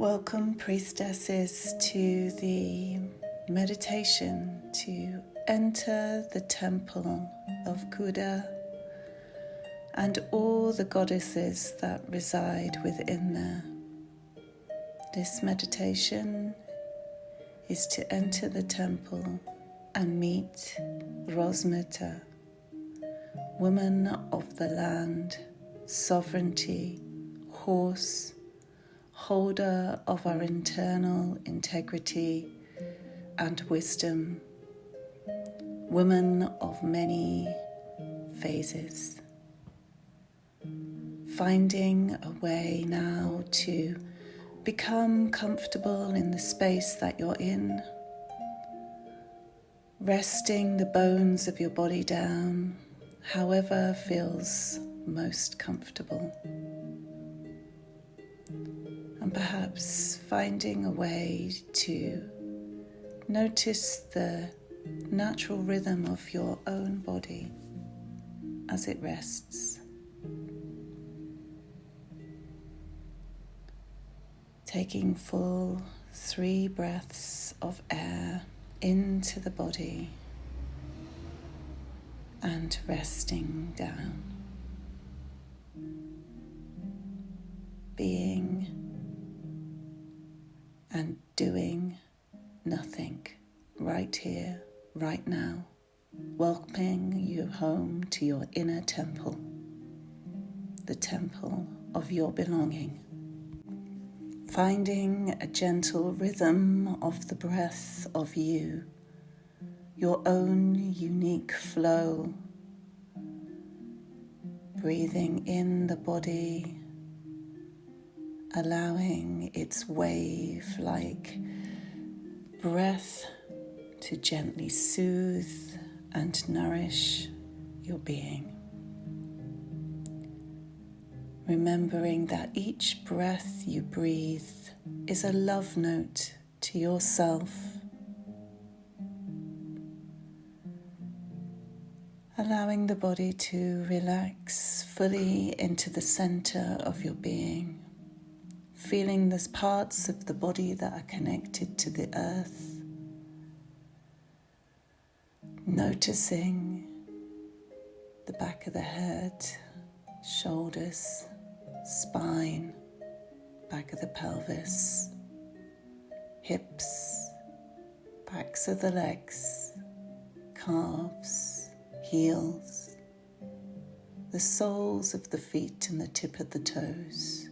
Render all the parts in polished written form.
Welcome, priestesses, to the meditation to enter the temple of Kuda and all the goddesses that reside within there. This meditation is to enter the temple and meet Rosmerta, woman of the land, sovereignty, horse, holder of our internal integrity and wisdom, woman of many phases. Finding a way now to become comfortable in the space that you're in, resting the bones of your body down, however feels most comfortable. And perhaps finding a way to notice the natural rhythm of your own body as it rests. Taking full 3 breaths of air into the body and resting down. Being and doing nothing right here, right now, welcoming you home to your inner temple, the temple of your belonging. Finding a gentle rhythm of the breath of you, your own unique flow, breathing in the body, allowing its wave-like breath to gently soothe and nourish your being. Remembering that each breath you breathe is a love note to yourself, allowing the body to relax fully into the center of your being. Feeling those parts of the body that are connected to the earth. Noticing the back of the head, shoulders, spine, back of the pelvis, hips, backs of the legs, calves, heels, the soles of the feet and the tip of the toes,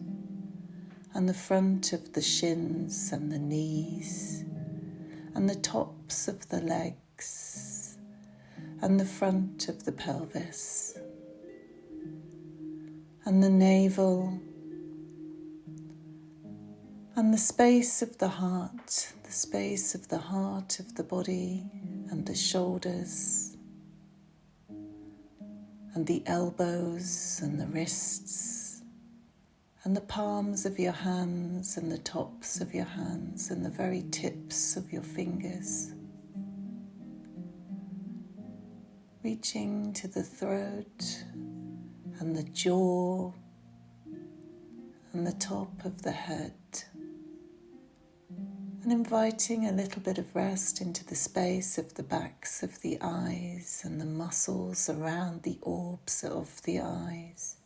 and the front of the shins and the knees, and the tops of the legs, and the front of the pelvis, and the navel, and the space of the heart of the body, and the shoulders, and the elbows, and the wrists, and the palms of your hands, and the tops of your hands, and the very tips of your fingers. Reaching to the throat, and the jaw, and the top of the head. And inviting a little bit of rest into the space of the backs of the eyes, and the muscles around the orbs of the eyes.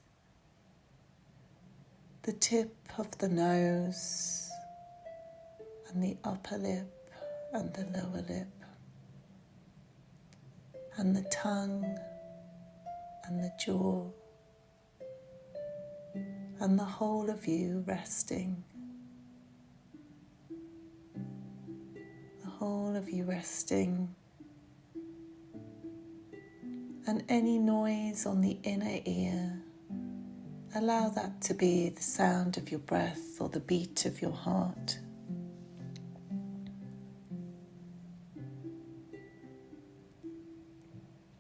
The tip of the nose, and the upper lip, and the lower lip, and the tongue, and the jaw, and the whole of you resting. The whole of you resting, and any noise on the inner ear, allow that to be the sound of your breath or the beat of your heart.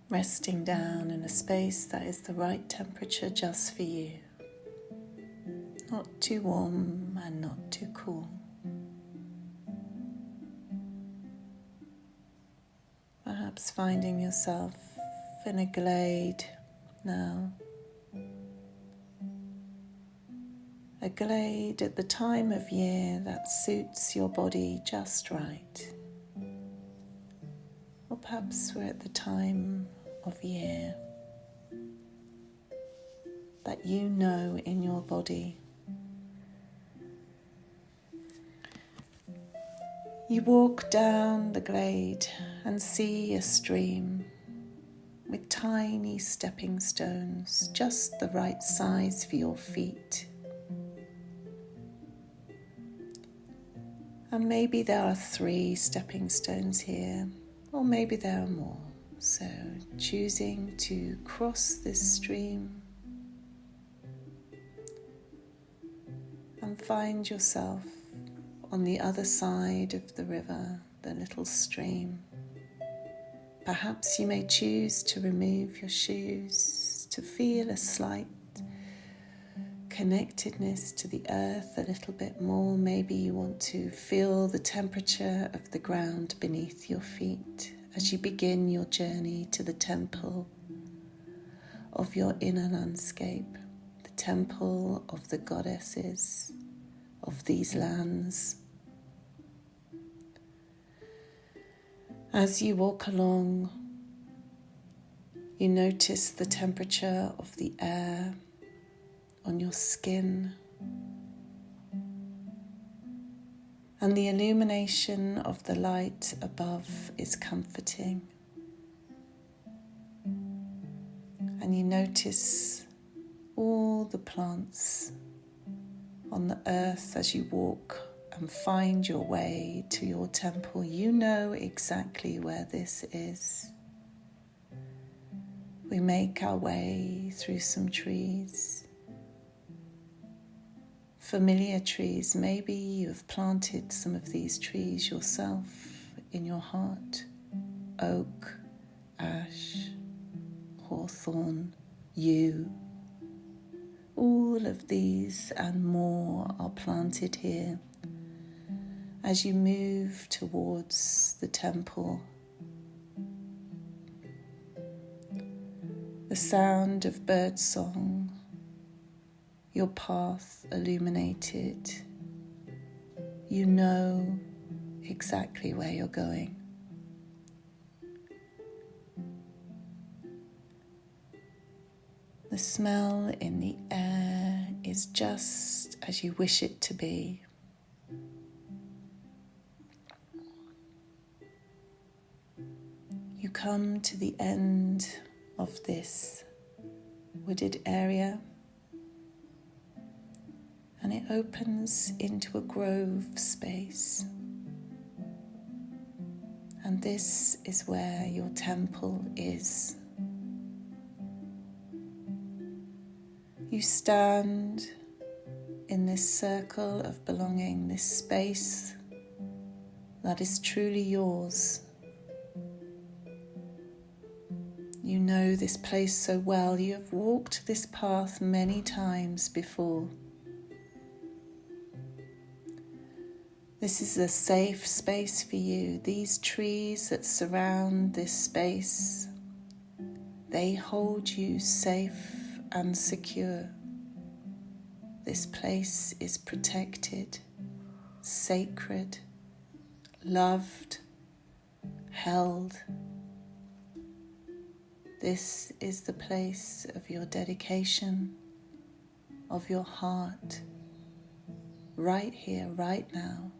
Resting down in a space that is the right temperature just for you. Not too warm and not too cool. Perhaps finding yourself in a glade now. a glade at the time of year that suits your body just right. Or perhaps we're at the time of year that you know in your body. You walk down the glade and see a stream with tiny stepping stones, just the right size for your feet. And maybe there are 3 stepping stones here, or maybe there are more. So choosing to cross this stream and find yourself on the other side of the river, the little stream. Perhaps you may choose to remove your shoes to feel a slight connectedness to the earth a little bit more. Maybe you want to feel the temperature of the ground beneath your feet as you begin your journey to the temple of your inner landscape, the temple of the goddesses of these lands. As you walk along, you notice the temperature of the air on your skin and the illumination of the light above is comforting. And you notice all the plants on the earth as you walk and find your way to your temple. You know exactly where this is. We make our way through some trees, familiar trees. Maybe you have planted some of these trees yourself in your heart. Oak, ash, hawthorn, yew. All of these and more are planted here as you move towards the temple. The sound of birdsong, your path illuminated. You know exactly where you're going. The smell in the air is just as you wish it to be. You come to the end of this wooded area and it opens into a grove space. And this is where your temple is. You stand in this circle of belonging, this space that is truly yours. You know this place so well. You have walked this path many times before. This is a safe space for you. These trees that surround this space, they hold you safe and secure. This place is protected, sacred, loved, held. This is the place of your dedication, of your heart, right here, right now,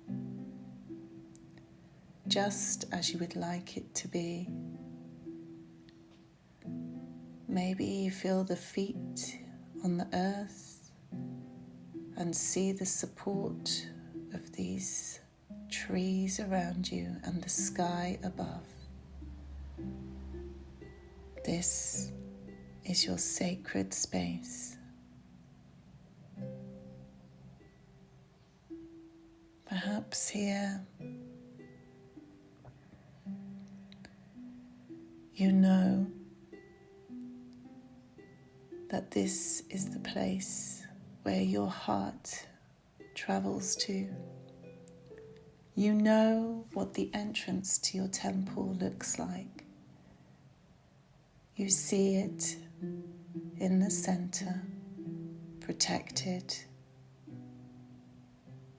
just as you would like it to be. Maybe you feel the feet on the earth and see the support of these trees around you and the sky above. This is your sacred space. Perhaps here you know that this is the place where your heart travels to. You know what the entrance to your temple looks like. You see it in the center, protected,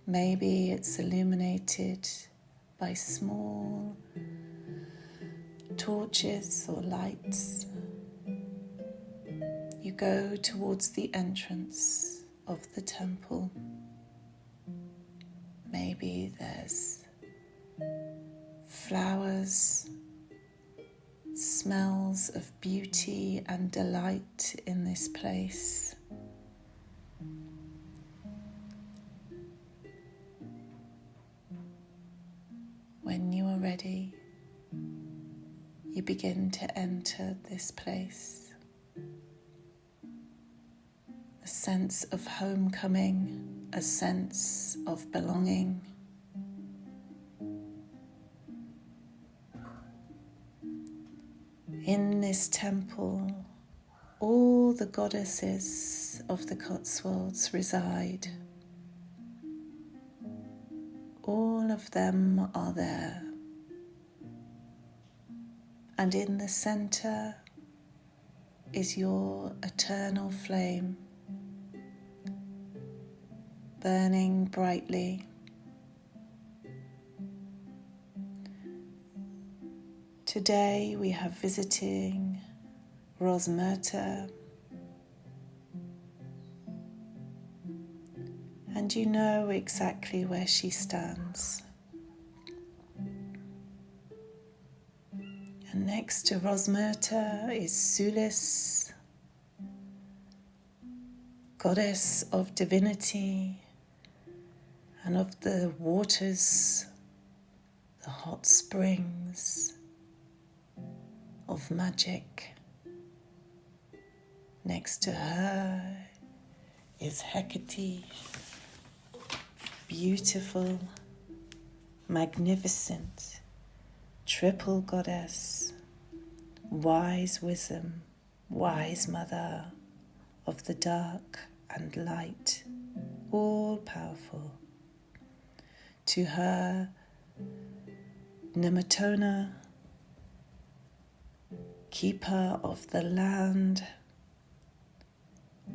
Maybe it's illuminated by small torches or lights. You go towards the entrance of the temple. Maybe there's flowers, smells of beauty and delight in this place. When you are ready, you begin to enter this place. A sense of homecoming, a sense of belonging. In this temple, all the goddesses of the Cotswolds reside. All of them are there. And in the center is your eternal flame, burning brightly. Today we have visiting Rosmerta, and you know exactly where she stands. And next to Rosmerta is Sulis, goddess of divinity and of the waters, the hot springs of magic. Next to her is Hecate, beautiful, magnificent, triple goddess, wise wisdom, wise mother of the dark and light, all powerful. To her, Nematona, keeper of the land,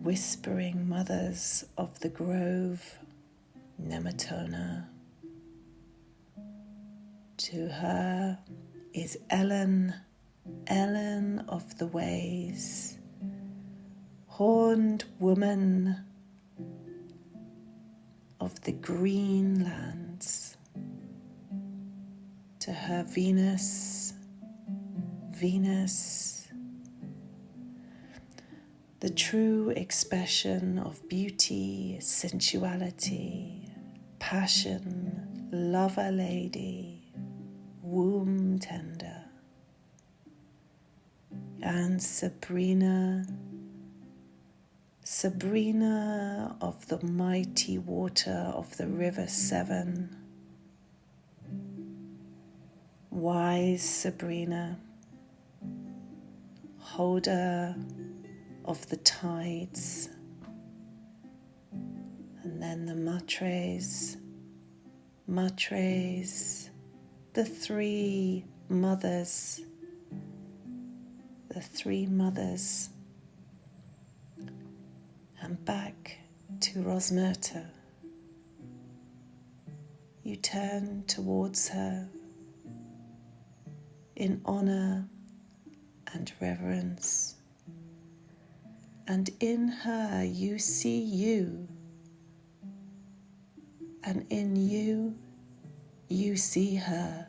whispering mothers of the grove, Nematona. To her is Ellen, Ellen of the ways, horned woman of the green lands. To her Venus, Venus, the true expression of beauty, sensuality, passion, lover lady, womb tender. And Sabrina, Sabrina of the mighty water of the river Severn, wise Sabrina, holder of the tides. And then the matres, matres, the three mothers, and back to Rosmerta. You turn towards her in honor and reverence, and in her you see you, and in you you see her.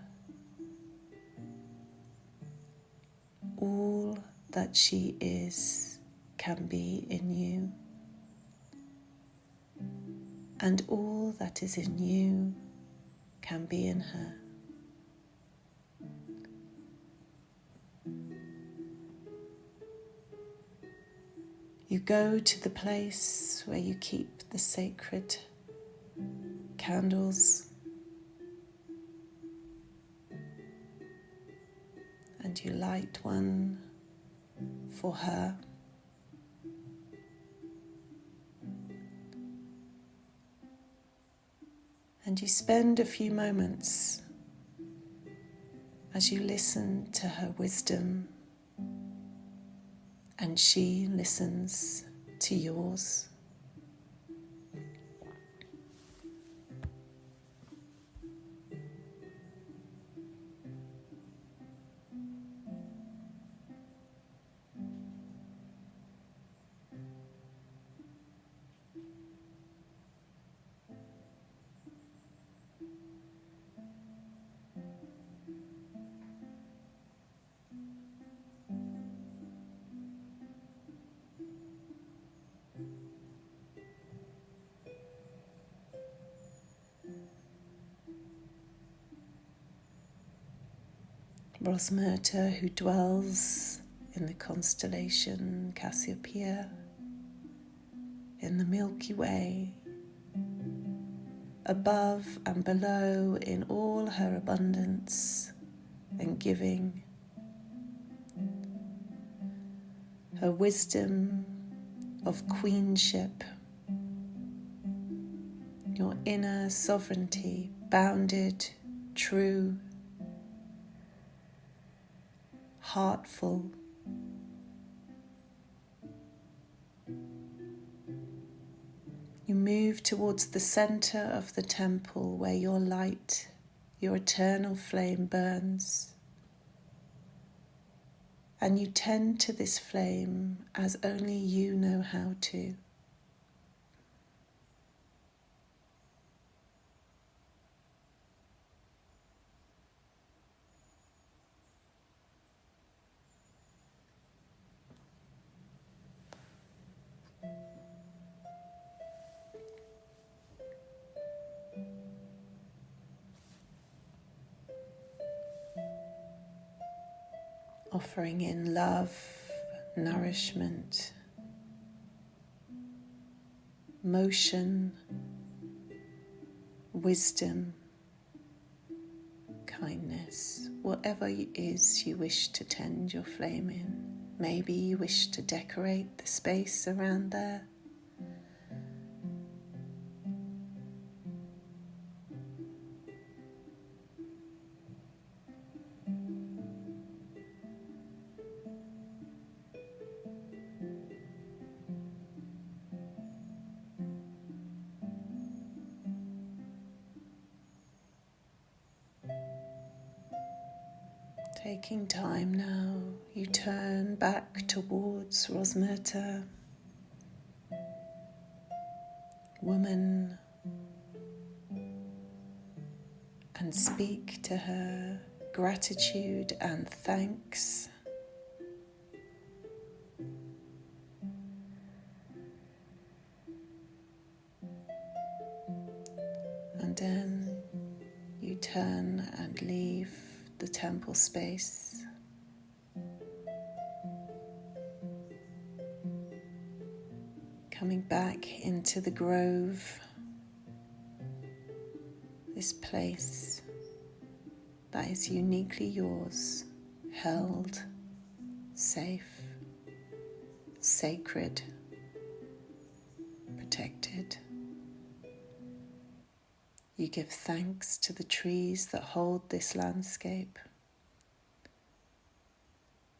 All that she is can be in you, and all that is in you can be in her. You go to the place where you keep the sacred candles, and you light one for her. And you spend a few moments as you listen to her wisdom, and she listens to yours. Rosmerta, who dwells in the constellation Cassiopeia, in the Milky Way, above and below in all her abundance and giving, her wisdom of queenship, your inner sovereignty, bounded, true, heartful. You move towards the center of the temple where your light, your eternal flame burns. And you tend to this flame as only you know how to. Offering in love, nourishment, motion, wisdom, kindness, whatever it is you wish to tend your flame in. Maybe you wish to decorate the space around there. Taking time now, you turn back towards Rosmerta, woman, and speak to her gratitude and thanks. And then you turn and leave the temple space. Coming back into the grove, this place that is uniquely yours, held, safe, sacred, protected. You give thanks to the trees that hold this landscape.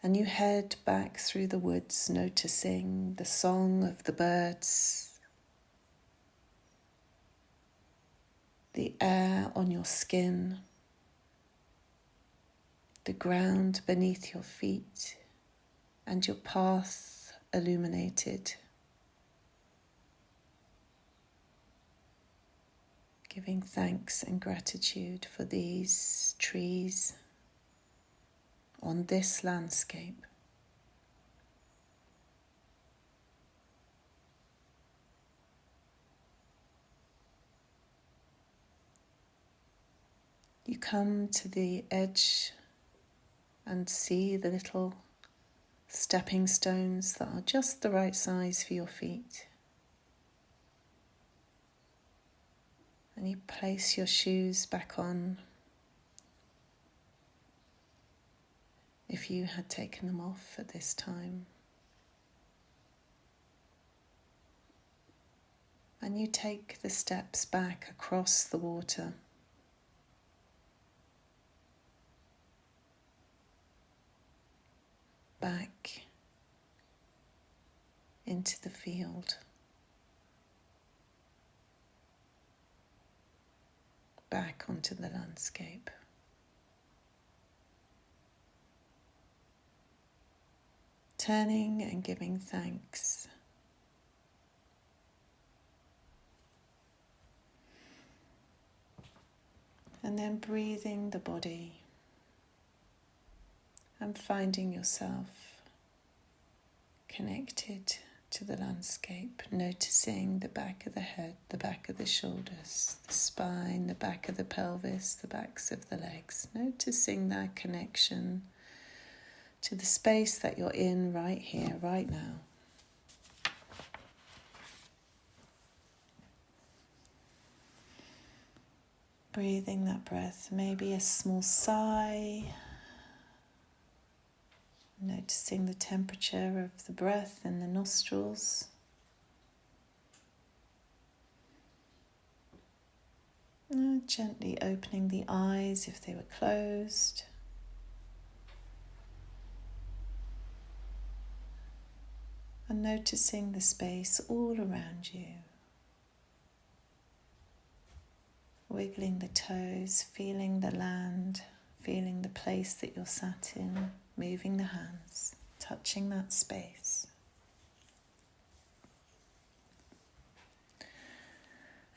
And you head back through the woods, noticing the song of the birds, the air on your skin, the ground beneath your feet, and your path illuminated. Giving thanks and gratitude for these trees on this landscape. You come to the edge and see the little stepping stones that are just the right size for your feet. And you place your shoes back on if you had taken them off at this time. And you take the steps back across the water. Back into the field. Back onto the landscape. Turning and giving thanks. And then breathing the body and finding yourself connected to the landscape, noticing the back of the head, the back of the shoulders, the spine, the back of the pelvis, the backs of the legs, noticing that connection to the space that you're in right here, right now. Breathing that breath, maybe a small sigh, noticing the temperature of the breath in the nostrils. Gently opening the eyes if they were closed. And noticing the space all around you. Wiggling the toes, feeling the land, feeling the place that you're sat in, moving the hands, touching that space.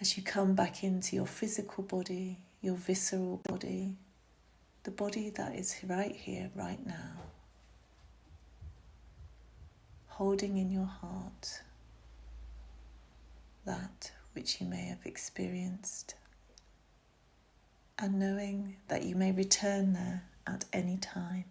As you come back into your physical body, your visceral body, the body that is right here, right now, holding in your heart that which you may have experienced, and knowing that you may return there at any time.